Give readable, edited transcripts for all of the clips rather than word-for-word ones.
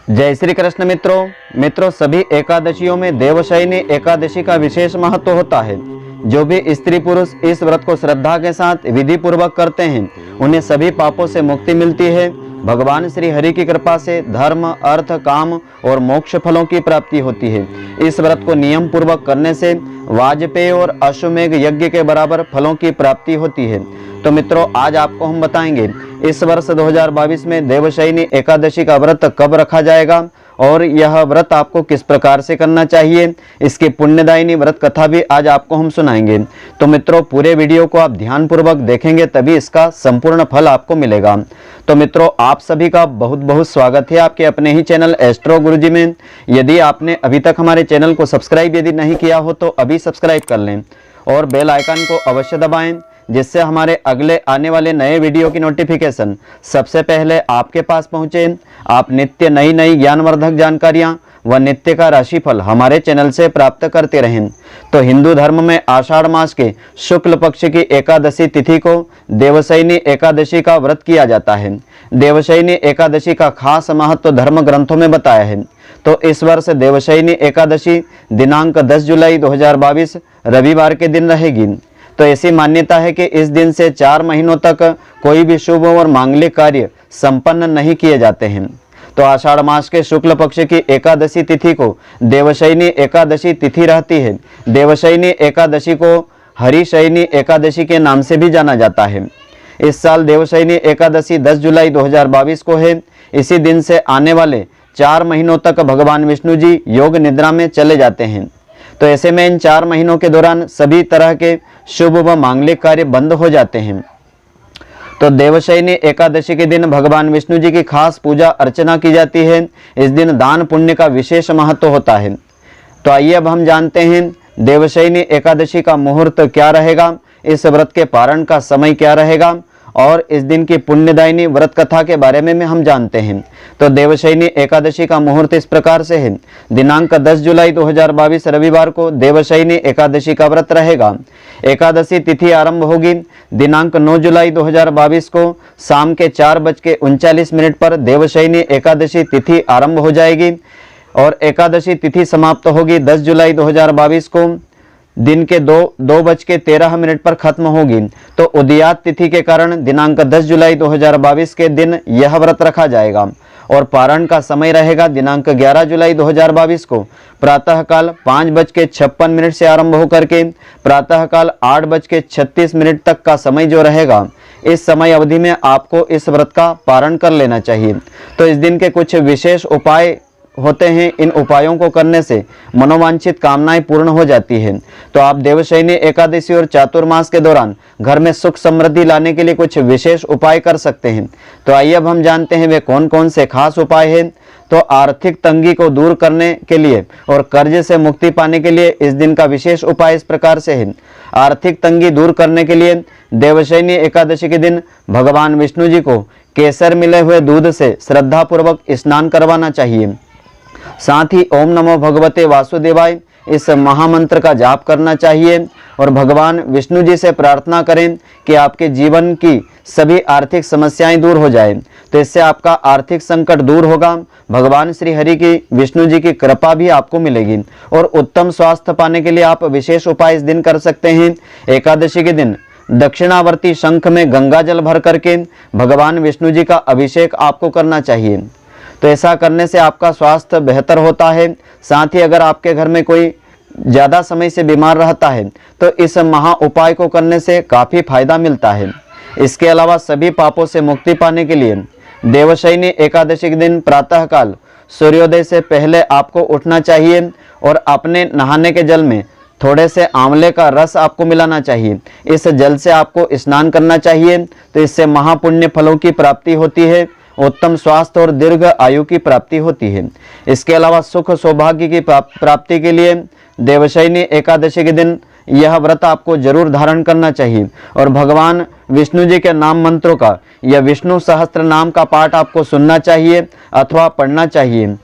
जय श्री कृष्ण मित्रों सभी एकादशियों में देवशयनी एकादशी का विशेष महत्व होता है। जो भी स्त्री पुरुष इस व्रत को श्रद्धा के साथ विधि पूर्वक करते हैं उन्हें सभी पापों से मुक्ति मिलती है। भगवान श्री हरि की कृपा से धर्म, अर्थ, काम और मोक्ष फलों की प्राप्ति होती है। इस व्रत को नियम पूर्वक करने से वाजपेय और अश्वमेघ यज्ञ के बराबर फलों की प्राप्ति होती है। तो मित्रों, आज आपको हम बताएंगे इस वर्ष 2022 में देवशयनी एकादशी का व्रत कब रखा जाएगा और यह व्रत आपको किस प्रकार से करना चाहिए। इसकी पुण्यदायिनी व्रत कथा भी आज आपको हम सुनाएंगे। तो मित्रों, पूरे वीडियो को आप ध्यानपूर्वक देखेंगे तभी इसका संपूर्ण फल आपको मिलेगा। तो मित्रों, आप सभी का बहुत बहुत स्वागत है आपके अपने ही चैनल एस्ट्रो गुरुजी में। यदि आपने अभी तक हमारे चैनल को सब्सक्राइब यदि नहीं किया हो तो अभी सब्सक्राइब कर लें और बेल आइकन को अवश्य दबाएं, जिससे हमारे अगले आने वाले नए वीडियो की नोटिफिकेशन सबसे पहले आपके पास पहुंचे। आप नित्य नई नई ज्ञानवर्धक जानकारियां व नित्य का राशिफल हमारे चैनल से प्राप्त करते रहें। तो हिंदू धर्म में आषाढ़ मास के शुक्ल पक्ष की एकादशी तिथि को देवशयनी एकादशी का व्रत किया जाता है। देवशयनी एकादशी का खास महत्व धर्म ग्रंथों में बताया है। तो इस वर्ष देवशयनी एकादशी दिनांक 10 जुलाई 2022 रविवार के दिन रहेगी। तो ऐसी मान्यता है कि इस दिन से 4 महीनों तक कोई भी शुभ और मांगलिक कार्य संपन्न नहीं किए जाते हैं। तो आषाढ़ मास के शुक्ल पक्ष की एकादशी तिथि को देवशयनी एकादशी तिथि रहती है। देवशयनी एकादशी को हरिशयनी एकादशी के नाम से भी जाना जाता है। इस साल देवशयनी एकादशी 10 जुलाई 2022 को है। इसी दिन से आने वाले 4 महीनों तक भगवान विष्णु जी योग निद्रा में चले जाते हैं। तो ऐसे में इन 4 महीनों के दौरान सभी तरह के शुभ व मांगलिक कार्य बंद हो जाते हैं। तो देवशयनी एकादशी के दिन भगवान विष्णु जी की खास पूजा अर्चना की जाती है। इस दिन दान पुण्य का विशेष महत्व होता है। तो आइए अब हम जानते हैं देवशयनी एकादशी का मुहूर्त क्या रहेगा, इस व्रत के पारण का समय क्या रहेगा और इस दिन की पुण्यदायिनी व्रत कथा के बारे में हम जानते हैं। तो देवशयनी एकादशी का मुहूर्त इस प्रकार से है। दिनांक 10 जुलाई 2022 रविवार को देवशयनी एकादशी का व्रत रहेगा। एकादशी तिथि आरंभ होगी दिनांक 9 जुलाई 2022 को शाम के 4:39 पर देवशयनी एकादशी तिथि आरंभ हो जाएगी और एकादशी तिथि समाप्त होगी 10 जुलाई 2022 को दिन के 2:13 पर खत्म होगी। तो उदयात तिथि के कारण दिनांक 10 जुलाई 2022 के दिन यह व्रत रखा जाएगा और पारण का समय रहेगा दिनांक 11 जुलाई 2022 को प्रातःकाल 5:56 से आरंभ होकर के प्रातःकाल 8:36 तक का समय जो रहेगा, इस समय अवधि में आपको इस व्रत का पारण कर लेना चाहिए। तो इस दिन के कुछ विशेष उपाय होते हैं। इन उपायों को करने से मनोवांछित कामनाएं पूर्ण हो जाती हैं। तो आप देवशयनी एकादशी और चातुर्मास के दौरान घर में सुख समृद्धि लाने के लिए कुछ विशेष उपाय कर सकते हैं। तो आइए अब हम जानते हैं वे कौन कौन से खास उपाय हैं। तो आर्थिक तंगी को दूर करने के लिए और कर्ज से मुक्ति पाने के लिए इस दिन का विशेष उपाय इस प्रकार से है। आर्थिक तंगी दूर करने के लिए देवशयनी एकादशी के दिन भगवान विष्णु जी को केसर मिले हुए दूध से श्रद्धापूर्वक स्नान करवाना चाहिए। साथ ही ओम नमो भगवते वासुदेवाय इस महामंत्र का जाप करना चाहिए और भगवान विष्णु जी से प्रार्थना करें कि आपके जीवन की सभी आर्थिक समस्याएं दूर हो जाए। तो इससे आपका आर्थिक संकट दूर होगा। भगवान श्री हरि की विष्णु जी की कृपा भी आपको मिलेगी और उत्तम स्वास्थ्य पाने के लिए आप विशेष उपाय इस दिन कर सकते हैं। एकादशी के दिन दक्षिणावर्ती शंख में गंगा जल भर करके भगवान विष्णु जी का अभिषेक आपको करना चाहिए। तो ऐसा करने से आपका स्वास्थ्य बेहतर होता है। साथ ही अगर आपके घर में कोई ज़्यादा समय से बीमार रहता है तो इस महा उपाय को करने से काफ़ी फायदा मिलता है। इसके अलावा सभी पापों से मुक्ति पाने के लिए देवशयनी एकादशी के दिन प्रातःकाल सूर्योदय से पहले आपको उठना चाहिए और अपने नहाने के जल में थोड़े से आंवले का रस आपको मिलाना चाहिए। इस जल से आपको स्नान करना चाहिए। तो इससे महापुण्य फलों की प्राप्ति होती है, उत्तम स्वास्थ्य और दीर्घ आयु की प्राप्ति होती है। इसके अलावा सुख सौभाग्य की प्राप्ति के लिए देवशयनी एकादशी के दिन यह व्रत आपको जरूर धारण करना चाहिए और भगवान विष्णु जी के नाम मंत्रों का या विष्णु सहस्त्र नाम का पाठ आपको सुनना चाहिए अथवा पढ़ना चाहिए।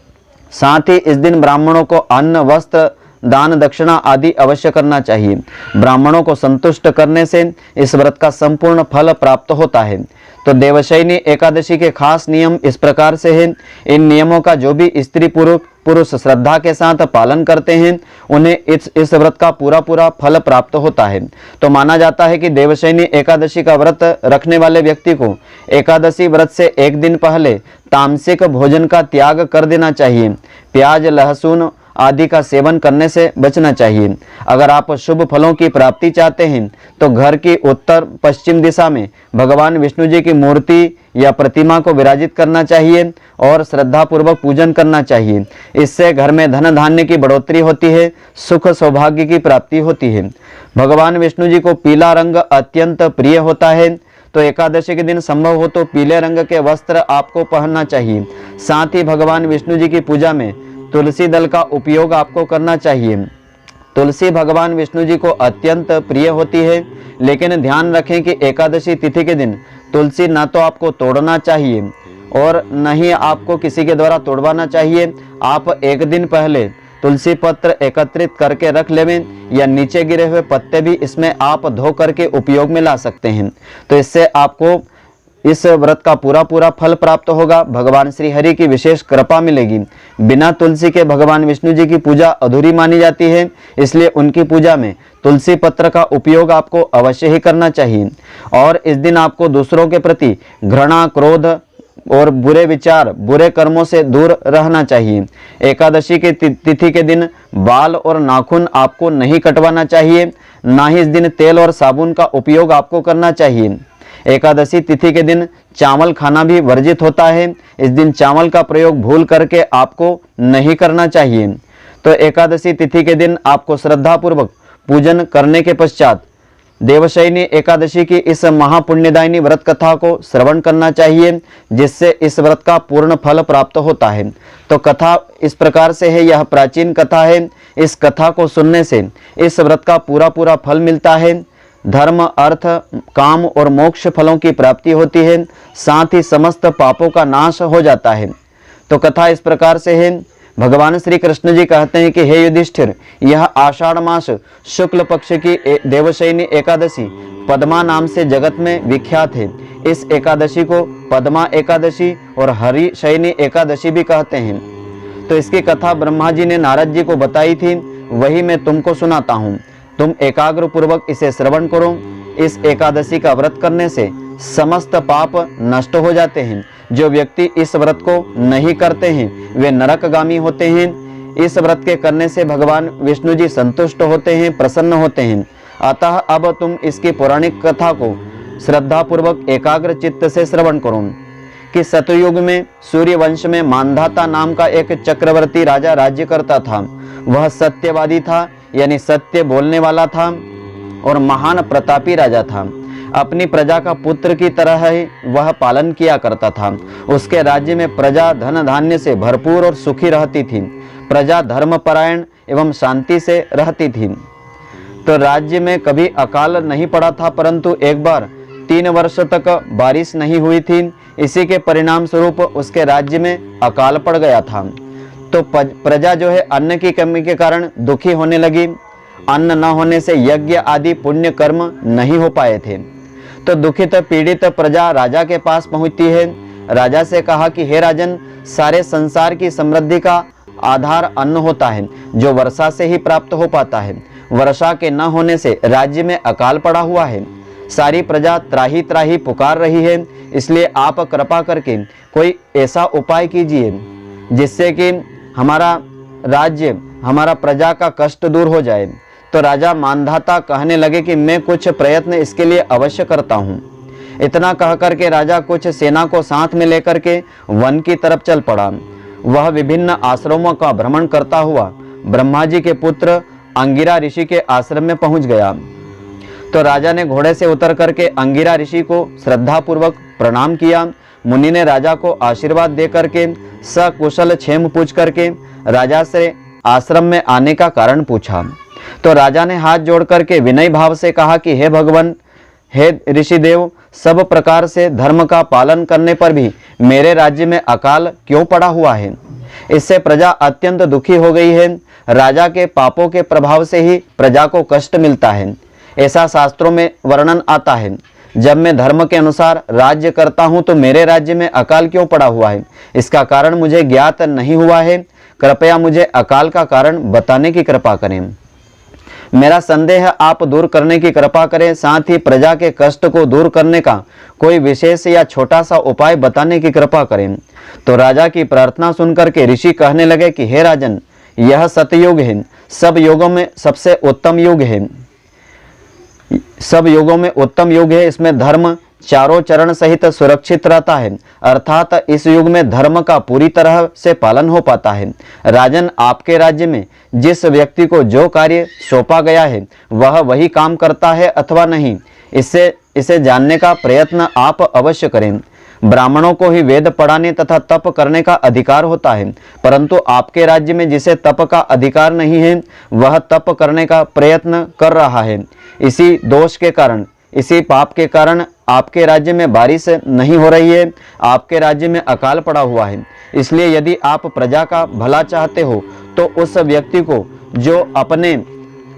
साथ ही इस दिन ब्राह्मणों को अन्न, वस्त्र, दान दक्षिणा आदि अवश्य करना चाहिए। ब्राह्मणों को संतुष्ट करने से इस व्रत का संपूर्ण फल प्राप्त होता है। तो देवशयनी एकादशी के खास नियम इस प्रकार से हैं। इन नियमों का जो भी स्त्री पुरुष श्रद्धा के साथ पालन करते हैं उन्हें इस व्रत का पूरा फल प्राप्त होता है। तो माना जाता है कि देवशयनी एकादशी का व्रत रखने वाले व्यक्ति को एकादशी व्रत से एक दिन पहले तामसिक भोजन का त्याग कर देना चाहिए। प्याज लहसुन आदि का सेवन करने से बचना चाहिए। अगर आप शुभ फलों की प्राप्ति चाहते हैं तो घर की उत्तर पश्चिम दिशा में भगवान विष्णु जी की मूर्ति या प्रतिमा को विराजित करना चाहिए और श्रद्धा पूर्वक पूजन करना चाहिए। इससे घर में धन धान्य की बढ़ोतरी होती है, सुख सौभाग्य की प्राप्ति होती है। भगवान विष्णु जी को पीला रंग अत्यंत प्रिय होता है, तो एकादशी के दिन संभव हो तो पीले रंग के वस्त्र आपको पहनना चाहिए। साथ ही भगवान विष्णु जी की पूजा में तुलसी दल का उपयोग आपको करना चाहिए। तुलसी भगवान विष्णु जी को अत्यंत प्रिय होती है, लेकिन ध्यान रखें कि एकादशी तिथि के दिन तुलसी ना तो आपको तोड़ना चाहिए और न ही आपको किसी के द्वारा तोड़वाना चाहिए। आप एक दिन पहले तुलसी पत्र एकत्रित करके रख लेवें या नीचे गिरे हुए पत्ते भी इसमें आप धो करके उपयोग में ला सकते हैं। तो इससे आपको इस व्रत का पूरा फल प्राप्त होगा। भगवान श्री हरि की विशेष कृपा मिलेगी। बिना तुलसी के भगवान विष्णु जी की पूजा अधूरी मानी जाती है, इसलिए उनकी पूजा में तुलसी पत्र का उपयोग आपको अवश्य ही करना चाहिए। और इस दिन आपको दूसरों के प्रति घृणा, क्रोध और बुरे विचार, बुरे कर्मों से दूर रहना चाहिए। एकादशी की तिथि के दिन बाल और नाखून आपको नहीं कटवाना चाहिए, ना ही इस दिन तेल और साबुन का उपयोग आपको करना चाहिए। एकादशी तिथि के दिन चावल खाना भी वर्जित होता है। इस दिन चावल का प्रयोग भूल करके आपको नहीं करना चाहिए। तो एकादशी तिथि के दिन आपको श्रद्धापूर्वक पूजन करने के पश्चात देवशयनी एकादशी की इस महापुण्यदायिनी व्रत कथा को श्रवण करना चाहिए, जिससे इस व्रत का पूर्ण फल प्राप्त होता है। तो कथा इस प्रकार से है, यह प्राचीन कथा है। इस कथा को सुनने से इस व्रत का पूरा फल मिलता है। धर्म, अर्थ, काम और मोक्ष फलों की प्राप्ति होती है, साथ ही समस्त पापों का नाश हो जाता है। तो कथा इस प्रकार से है। भगवान श्री कृष्ण जी कहते हैं कि हे युधिष्ठिर, यह आषाढ़ मास शुक्ल पक्ष की देवशयनी एकादशी पद्मा नाम से जगत में विख्यात है। इस एकादशी को पद्मा एकादशी और हरिशयनी एकादशी भी कहते हैं। तो इसकी कथा ब्रह्मा जी ने नारद जी को बताई थी, वही मैं तुमको सुनाता हूँ। तुम एकाग्र पूर्वक इसे श्रवण करो। इस एकादशी का व्रत करने से समस्त पाप नष्ट हो जाते हैं। जो व्यक्ति इस व्रत को नहीं करते हैं वे नरकगामी होते हैं। इस व्रत के करने से भगवान विष्णु जी संतुष्ट होते हैं, प्रसन्न होते हैं। अतः अब तुम इसकी पौराणिक कथा को श्रद्धा पूर्वक एकाग्र चित्त से श्रवण करो कि सतयुग में सूर्य वंश में मांधाता नाम का एक चक्रवर्ती राजा राज्य करता था। वह सत्यवादी था, यानी सत्य बोलने वाला था और महान प्रतापी राजा था। अपनी प्रजा का पुत्र की तरह ही वह पालन किया करता था। उसके राज्य में प्रजा धन धान्य से भरपूर और सुखी रहती थी। प्रजा धर्मपरायण एवं शांति से रहती थी। तो राज्य में कभी अकाल नहीं पड़ा था, परंतु एक बार 3 वर्ष तक बारिश नहीं हुई थी। इसी के परिणाम स्वरूप उसके राज्य में अकाल पड़ गया था। तो प्रजा जो है अन्न की कमी के कारण दुखी होने लगी। अन्न न होने से यज्ञ आदि पुण्य कर्म नहीं हो पाए थे। तो दुखित पीड़ित प्रजा राजा के पास पहुंचती है। राजा से कहा कि हे राजन, सारे संसार की समृद्धि का आधार अन्न होता है, जो वर्षा से ही प्राप्त हो पाता है। वर्षा के न होने से राज्य में अकाल पड़ा हुआ है। सारी प्रजा त्राही त्राही पुकार रही है। इसलिए आप कृपा करके कोई ऐसा उपाय कीजिए जिससे कि हमारा राज्य, हमारा प्रजा का कष्ट दूर हो जाए। तो राजा मानधाता कहने लगे कि मैं कुछ प्रयत्न इसके लिए अवश्य करता हूँ। इतना कह करके राजा कुछ सेना को साथ में लेकर के वन की तरफ चल पड़ा। वह विभिन्न आश्रमों का भ्रमण करता हुआ ब्रह्मा जी के पुत्र अंगिरा ऋषि के आश्रम में पहुंच गया। तो राजा ने घोड़े से उतर करके अंगिरा ऋषि को श्रद्धा पूर्वक प्रणाम किया। मुनि ने राजा को आशीर्वाद दे करके सकुशल क्षेम पूछ करके राजा से आश्रम में आने का कारण पूछा। तो राजा ने हाथ जोड़ करके विनय भाव से कहा कि हे भगवान, हे ऋषिदेव, सब प्रकार से धर्म का पालन करने पर भी मेरे राज्य में अकाल क्यों पड़ा हुआ है? इससे प्रजा अत्यंत दुखी हो गई है। राजा के पापों के प्रभाव से ही प्रजा को कष्ट मिलता है, ऐसा शास्त्रों में वर्णन आता है। जब मैं धर्म के अनुसार राज्य करता हूं तो मेरे राज्य में अकाल क्यों पड़ा हुआ है, इसका कारण मुझे ज्ञात नहीं हुआ है। कृपया मुझे अकाल का कारण बताने की कृपा करें। मेरा संदेह आप दूर करने की कृपा करें, साथ ही प्रजा के कष्ट को दूर करने का कोई विशेष या छोटा सा उपाय बताने की कृपा करें। तो राजा की प्रार्थना सुनकर के ऋषि कहने लगे कि हे राजन, यह सतयुग है, सब योगों में सबसे उत्तम युग है, सब योगों में उत्तम युग है। इसमें धर्म चारों चरण सहित सुरक्षित रहता है, अर्थात इस युग में धर्म का पूरी तरह से पालन हो पाता है। राजन, आपके राज्य में जिस व्यक्ति को जो कार्य सौंपा गया है वह वही काम करता है अथवा नहीं, इसे जानने का प्रयत्न आप अवश्य करें। ब्राह्मणों को ही वेद पढ़ाने तथा तप करने का अधिकार होता है, परंतु आपके राज्य में जिसे तप का अधिकार नहीं है वह तप करने का प्रयत्न कर रहा है। इसी दोष के कारण, इसी पाप के कारण आपके राज्य में बारिश नहीं हो रही है, आपके राज्य में अकाल पड़ा हुआ है। इसलिए यदि आप प्रजा का भला चाहते हो तो उस व्यक्ति को जो अपने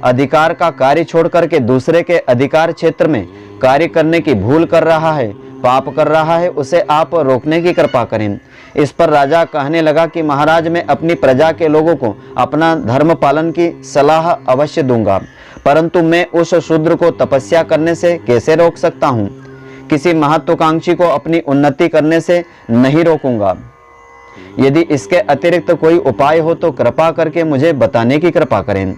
अधिकार का कार्य छोड़ करके दूसरे के अधिकार क्षेत्र में कार्य करने की भूल कर रहा है, पाप कर रहा है, उसे आप रोकने की कृपा करें। इस पर राजा कहने लगा कि महाराज, मैं अपनी प्रजा के लोगों को अपना धर्म पालन की सलाह अवश्य दूंगा, परंतु मैं उस शूद्र को तपस्या करने से कैसे रोक सकता हूँ? किसी महत्वाकांक्षी को अपनी उन्नति करने से नहीं रोकूंगा। यदि इसके अतिरिक्त कोई उपाय हो तो कृपा करके मुझे बताने की कृपा करें।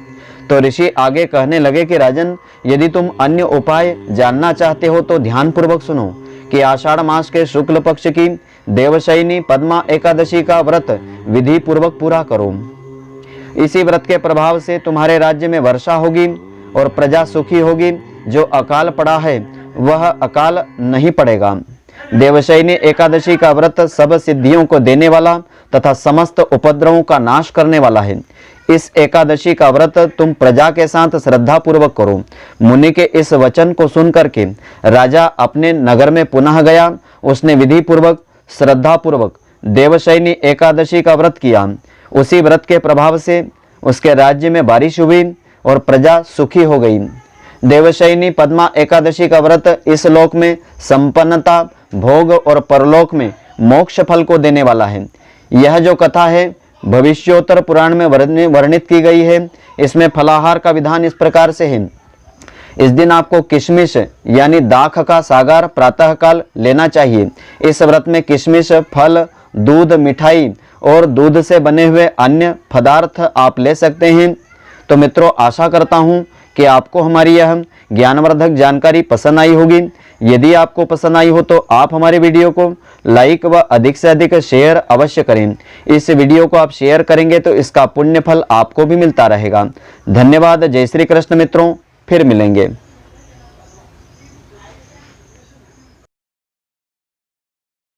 तो ऋषि आगे कहने लगे कि राजन, यदि तुम अन्य उपाय जानना चाहते हो तो ध्यानपूर्वक सुनो कि आषाढ़ मास के शुक्ल पक्ष की देवशयनी पद्मा एकादशी का व्रत विधि पूर्वक पूरा करो। इसी व्रत के प्रभाव से तुम्हारे राज्य में वर्षा होगी और प्रजा सुखी होगी। जो अकाल पड़ा है वह अकाल नहीं पड़ेगा। देवशयनी एकादशी का व्रत सब सिद्धियों को देने वाला तथा समस्त उपद्रवों का नाश करने वाला है। इस एकादशी का व्रत तुम प्रजा के साथ श्रद्धा पूर्वक करो। मुनि के इस वचन को सुन करके राजा अपने नगर में पुनः गया। उसने विधि पूर्वक श्रद्धा पूर्वक देवशयनी एकादशी का व्रत किया। उसी व्रत के प्रभाव से उसके राज्य में बारिश हुई और प्रजा सुखी हो गई। देवशयनी पद्मा एकादशी का व्रत इस लोक में संपन्नता, भोग और परलोक में मोक्ष फल को देने वाला है। यह जो कथा है भविष्योत्तर पुराण में वर्णित की गई है। इसमें फलाहार का विधान इस प्रकार से है। इस दिन आपको किशमिश यानी दाख का सागर प्रातःकाल लेना चाहिए। इस व्रत में किशमिश, फल, दूध, मिठाई और दूध से बने हुए अन्य पदार्थ आप ले सकते हैं। तो मित्रों, आशा करता हूँ कि आपको हमारी यह ज्ञानवर्धक जानकारी पसंद आई होगी। यदि आपको पसंद आई हो तो आप हमारे वीडियो को लाइक व अधिक से अधिक शेयर अवश्य करें। इस वीडियो को आप शेयर करेंगे तो इसका पुण्य फल आपको भी मिलता रहेगा। धन्यवाद। जय श्री कृष्ण मित्रों, फिर मिलेंगे।